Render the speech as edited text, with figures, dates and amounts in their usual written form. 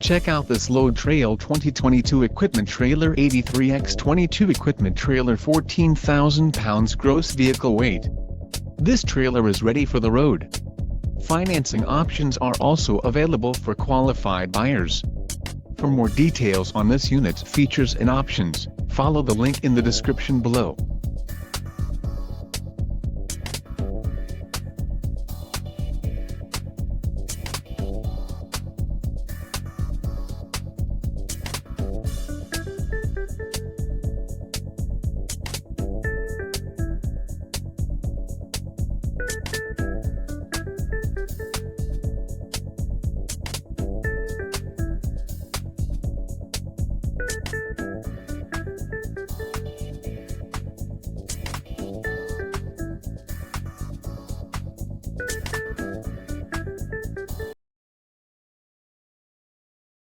Check out this load Traile 2022 equipment trailer 83x22 equipment trailer 14,000 pounds gross vehicle weight. This trailer is ready for the road. Financing options are also available for qualified buyers. For more details on this unit's features and options, follow the link in the description below.